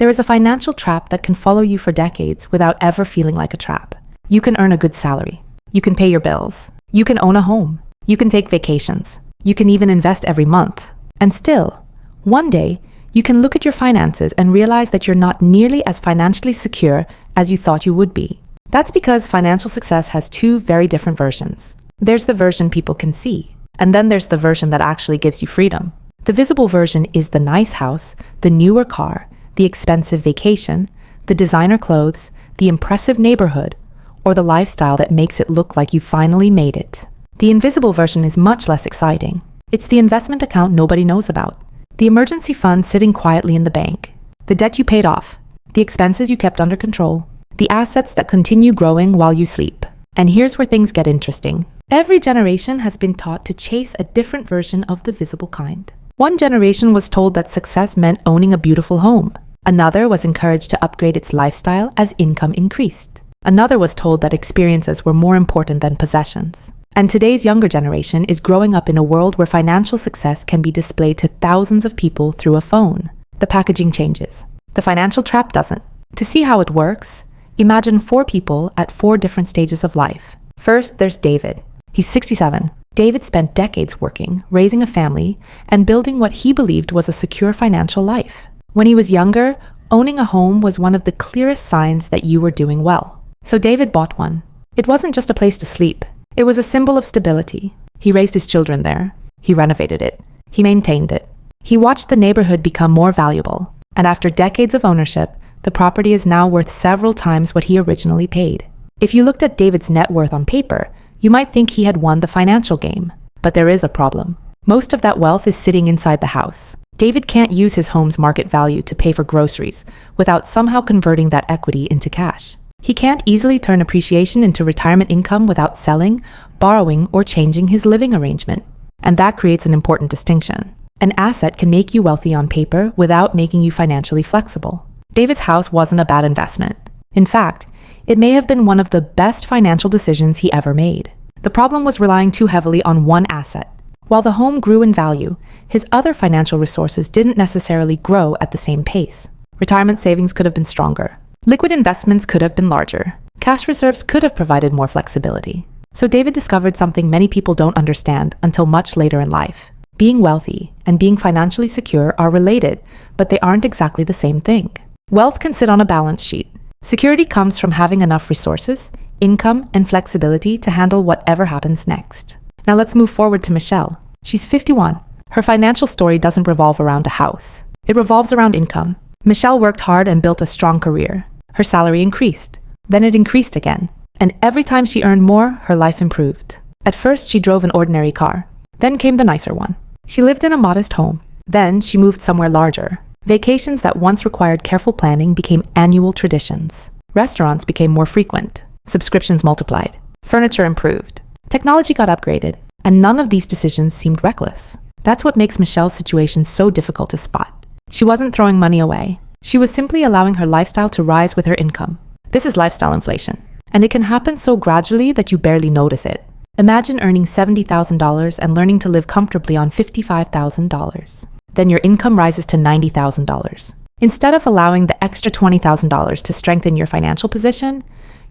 There is a financial trap that can follow you for decades without ever feeling like a trap. You can earn a good salary. You can pay your bills. You can own a home. You can take vacations. You can even invest every month. And still, one day, you can look at your finances and realize that you're not nearly as financially secure as you thought you would be. That's because financial success has two very different versions. There's the version people can see, and then there's the version that actually gives you freedom. The visible version is the nice house, the newer car, the expensive vacation, the designer clothes, the impressive neighborhood, or the lifestyle that makes it look like you finally made it. The invisible version is much less exciting. It's the investment account nobody knows about, the emergency fund sitting quietly in the bank, the debt you paid off, the expenses you kept under control, the assets that continue growing while you sleep. And here's where things get interesting. Every generation has been taught to chase a different version of the visible kind. One generation was told that success meant owning a beautiful home. Another was encouraged to upgrade its lifestyle as income increased. Another was told that experiences were more important than possessions. And today's younger generation is growing up in a world where financial success can be displayed to thousands of people through a phone. The packaging changes. The financial trap doesn't. To see how it works, imagine 4 people at 4 different stages of life. First, there's David. He's 67. David spent decades working, raising a family, and building what he believed was a secure financial life. When he was younger, owning a home was one of the clearest signs that you were doing well. So David bought one. It wasn't just a place to sleep. It was a symbol of stability. He raised his children there. He renovated it. He maintained it. He watched the neighborhood become more valuable. And after decades of ownership, the property is now worth several times what he originally paid. If you looked at David's net worth on paper, you might think he had won the financial game. But there is a problem. Most of that wealth is sitting inside the house. David can't use his home's market value to pay for groceries without somehow converting that equity into cash. He can't easily turn appreciation into retirement income without selling, borrowing, or changing his living arrangement. And that creates an important distinction. An asset can make you wealthy on paper without making you financially flexible. David's house wasn't a bad investment. In fact, it may have been one of the best financial decisions he ever made. The problem was relying too heavily on one asset. While the home grew in value, his other financial resources didn't necessarily grow at the same pace. Retirement savings could have been stronger. Liquid investments could have been larger. Cash reserves could have provided more flexibility. So David discovered something many people don't understand until much later in life. Being wealthy and being financially secure are related, but they aren't exactly the same thing. Wealth can sit on a balance sheet. Security comes from having enough resources, income, and flexibility to handle whatever happens next. Now let's move forward to Michelle. She's 51. Her financial story doesn't revolve around a house. It revolves around income. Michelle worked hard and built a strong career. Her salary increased. Then it increased again. And every time she earned more, her life improved. At first, she drove an ordinary car. Then came the nicer one. She lived in a modest home. Then she moved somewhere larger. Vacations that once required careful planning became annual traditions. Restaurants became more frequent. Subscriptions multiplied. Furniture improved. Technology got upgraded. And none of these decisions seemed reckless. That's what makes Michelle's situation so difficult to spot. She wasn't throwing money away. She was simply allowing her lifestyle to rise with her income. This is lifestyle inflation. And it can happen so gradually that you barely notice it. Imagine earning $70,000 and learning to live comfortably on $55,000. Then your income rises to $90,000. Instead of allowing the extra $20,000 to strengthen your financial position,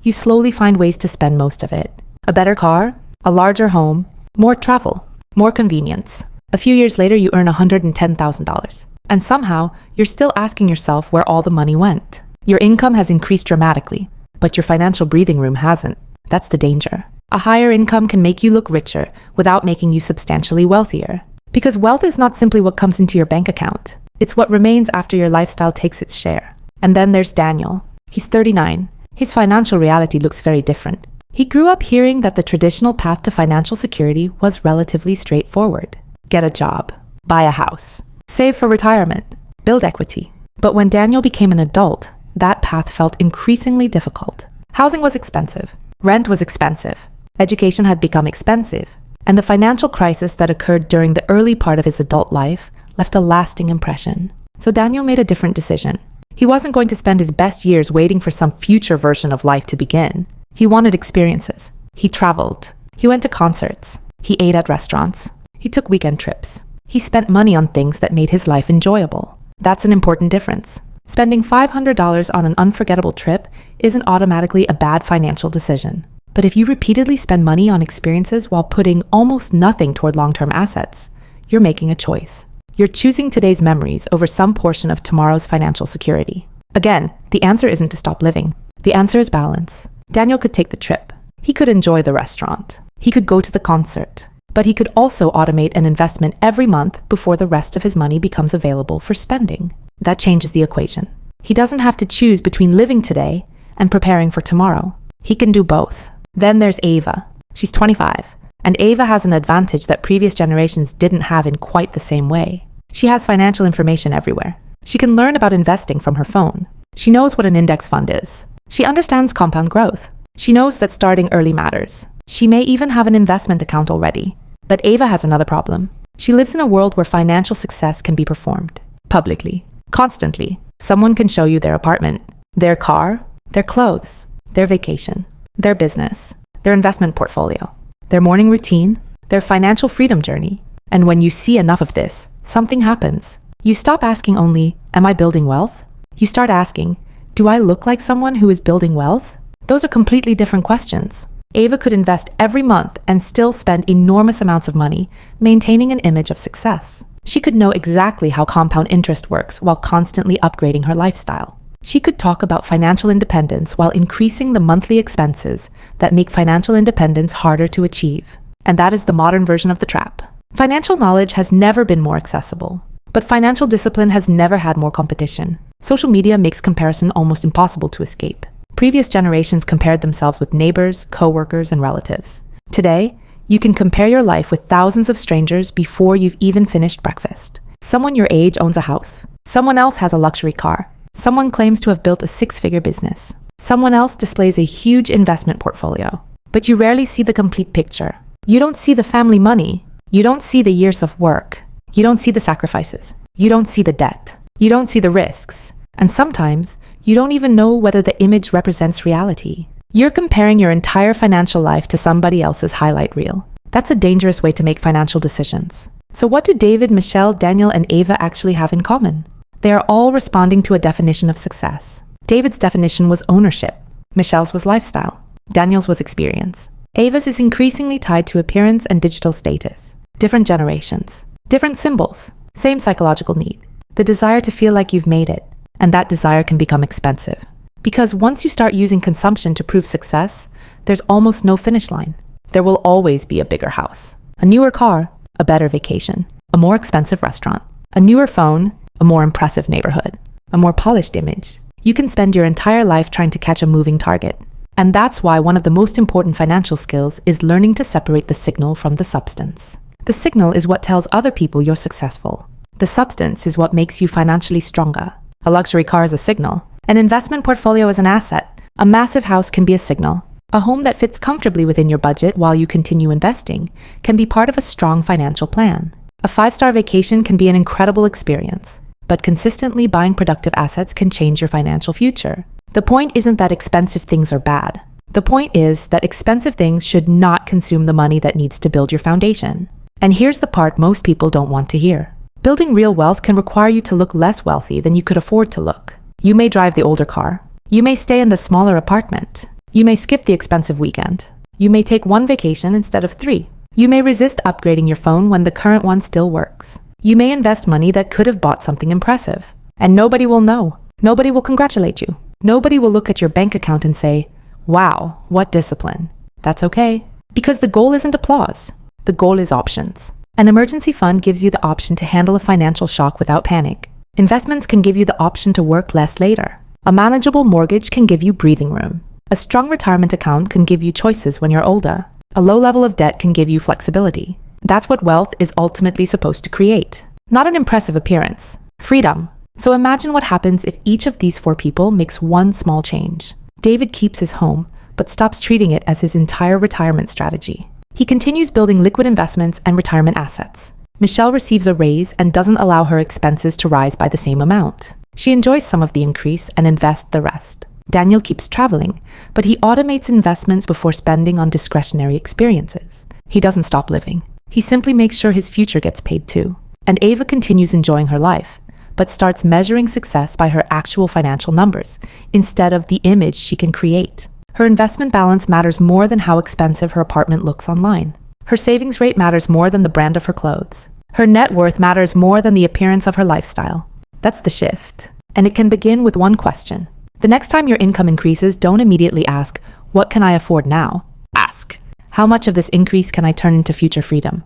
you slowly find ways to spend most of it. A better car, a larger home, more travel, more convenience. A few years later, you earn $110,000. And somehow, you're still asking yourself where all the money went. Your income has increased dramatically, but your financial breathing room hasn't. That's the danger. A higher income can make you look richer without making you substantially wealthier. Because wealth is not simply what comes into your bank account. It's what remains after your lifestyle takes its share. And then there's Daniel. He's 39. His financial reality looks very different. He grew up hearing that the traditional path to financial security was relatively straightforward. Get a job, buy a house, save for retirement, build equity. But when Daniel became an adult, that path felt increasingly difficult. Housing was expensive. Rent was expensive. Education had become expensive. And the financial crisis that occurred during the early part of his adult life left a lasting impression. So Daniel made a different decision. He wasn't going to spend his best years waiting for some future version of life to begin. He wanted experiences. He traveled. He went to concerts. He ate at restaurants. He took weekend trips. He spent money on things that made his life enjoyable. That's an important difference. Spending $500 on an unforgettable trip isn't automatically a bad financial decision. But if you repeatedly spend money on experiences while putting almost nothing toward long-term assets, you're making a choice. You're choosing today's memories over some portion of tomorrow's financial security. Again, the answer isn't to stop living. The answer is balance. Daniel could take the trip. He could enjoy the restaurant. He could go to the concert. But he could also automate an investment every month before the rest of his money becomes available for spending. That changes the equation. He doesn't have to choose between living today and preparing for tomorrow. He can do both. Then there's Ava. She's 25, and Ava has an advantage that previous generations didn't have in quite the same way. She has financial information everywhere. She can learn about investing from her phone. She knows what an index fund is. She understands compound growth. She knows that starting early matters. She may even have an investment account already. But Ava has another problem. She lives in a world where financial success can be performed publicly, constantly. Someone can show you their apartment, their car, their clothes, their vacation, their business, their investment portfolio, their morning routine, their financial freedom journey. And when you see enough of this, something happens. You stop asking only, am I building wealth? You start asking, do I look like someone who is building wealth? Those are completely different questions. Ava could invest every month and still spend enormous amounts of money, maintaining an image of success. She could know exactly how compound interest works while constantly upgrading her lifestyle. She could talk about financial independence while increasing the monthly expenses that make financial independence harder to achieve. And that is the modern version of the trap. Financial knowledge has never been more accessible, but financial discipline has never had more competition. Social media makes comparison almost impossible to escape. Previous generations compared themselves with neighbors, co-workers, and relatives. Today, you can compare your life with thousands of strangers before you've even finished breakfast. Someone your age owns a house. Someone else has a luxury car. Someone claims to have built a six-figure business. Someone else displays a huge investment portfolio. But you rarely see the complete picture. You don't see the family money. You don't see the years of work. You don't see the sacrifices. You don't see the debt. You don't see the risks. And sometimes, you don't even know whether the image represents reality. You're comparing your entire financial life to somebody else's highlight reel. That's a dangerous way to make financial decisions. So what do David, Michelle, Daniel, and Ava actually have in common? They are all responding to a definition of success. David's definition was ownership. Michelle's was lifestyle. Daniel's was experience. Ava's is increasingly tied to appearance and digital status. Different generations. Different symbols. Same psychological need. The desire to feel like you've made it. And that desire can become expensive. Because once you start using consumption to prove success, there's almost no finish line. There will always be a bigger house, a newer car, a better vacation, a more expensive restaurant, a newer phone, a more impressive neighborhood, a more polished image. You can spend your entire life trying to catch a moving target. And that's why one of the most important financial skills is learning to separate the signal from the substance. The signal is what tells other people you're successful. The substance is what makes you financially stronger. A luxury car is a signal. An investment portfolio is an asset. A massive house can be a signal. A home that fits comfortably within your budget while you continue investing can be part of a strong financial plan. A 5-star vacation can be an incredible experience, but consistently buying productive assets can change your financial future. The point isn't that expensive things are bad. The point is that expensive things should not consume the money that needs to build your foundation. And here's the part most people don't want to hear. Building real wealth can require you to look less wealthy than you could afford to look. You may drive the older car. You may stay in the smaller apartment. You may skip the expensive weekend. You may take one vacation instead of 3. You may resist upgrading your phone when the current one still works. You may invest money that could have bought something impressive. And nobody will know. Nobody will congratulate you. Nobody will look at your bank account and say, wow, what discipline. That's okay. Because the goal isn't applause. The goal is options. An emergency fund gives you the option to handle a financial shock without panic. Investments can give you the option to work less later. A manageable mortgage can give you breathing room. A strong retirement account can give you choices when you're older. A low level of debt can give you flexibility. That's what wealth is ultimately supposed to create. Not an impressive appearance. Freedom. So imagine what happens if each of these 4 people makes one small change. David keeps his home, but stops treating it as his entire retirement strategy. He continues building liquid investments and retirement assets. Michelle receives a raise and doesn't allow her expenses to rise by the same amount. She enjoys some of the increase and invests the rest. Daniel keeps traveling, but he automates investments before spending on discretionary experiences. He doesn't stop living. He simply makes sure his future gets paid too. And Ava continues enjoying her life, but starts measuring success by her actual financial numbers instead of the image she can create. Her investment balance matters more than how expensive her apartment looks online. Her savings rate matters more than the brand of her clothes. Her net worth matters more than the appearance of her lifestyle. That's the shift. And it can begin with one question. The next time your income increases, don't immediately ask, "What can I afford now?" Ask, "How much of this increase can I turn into future freedom?"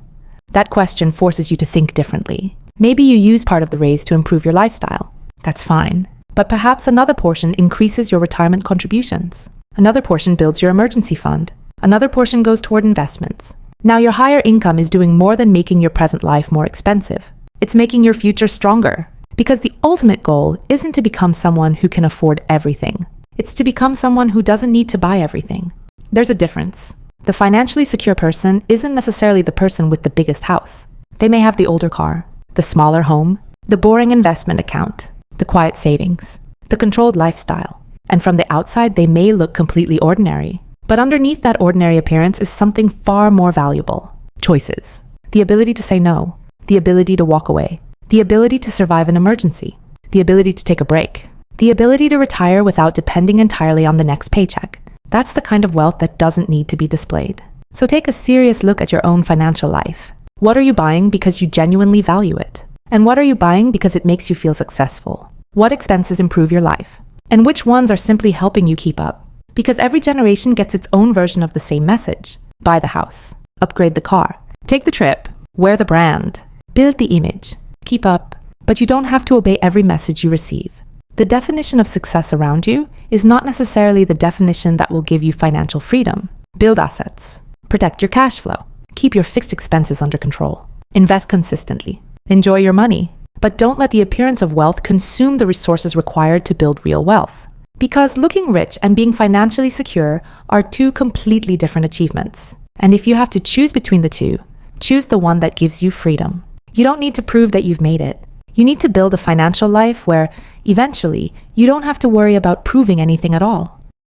That question forces you to think differently. Maybe you use part of the raise to improve your lifestyle. That's fine. But perhaps another portion increases your retirement contributions. Another portion builds your emergency fund. Another portion goes toward investments. Now your higher income is doing more than making your present life more expensive. It's making your future stronger. Because the ultimate goal isn't to become someone who can afford everything. It's to become someone who doesn't need to buy everything. There's a difference. The financially secure person isn't necessarily the person with the biggest house. They may have the older car, the smaller home, the boring investment account, the quiet savings, the controlled lifestyle. And from the outside, they may look completely ordinary. But underneath that ordinary appearance is something far more valuable. Choices. The ability to say no. The ability to walk away. The ability to survive an emergency. The ability to take a break. The ability to retire without depending entirely on the next paycheck. That's the kind of wealth that doesn't need to be displayed. So take a serious look at your own financial life. What are you buying because you genuinely value it? And what are you buying because it makes you feel successful? What expenses improve your life? And which ones are simply helping you keep up? Because every generation gets its own version of the same message. Buy the house. Upgrade the car. Take the trip. Wear the brand. Build the image. Keep up. But you don't have to obey every message you receive. The definition of success around you is not necessarily the definition that will give you financial freedom. Build assets. Protect your cash flow. Keep your fixed expenses under control. Invest consistently. Enjoy your money. But don't let the appearance of wealth consume the resources required to build real wealth. Because looking rich and being financially secure are two completely different achievements. And if you have to choose between the two, choose the one that gives you freedom. You don't need to prove that you've made it. You need to build a financial life where, eventually, you don't have to worry about proving anything at all.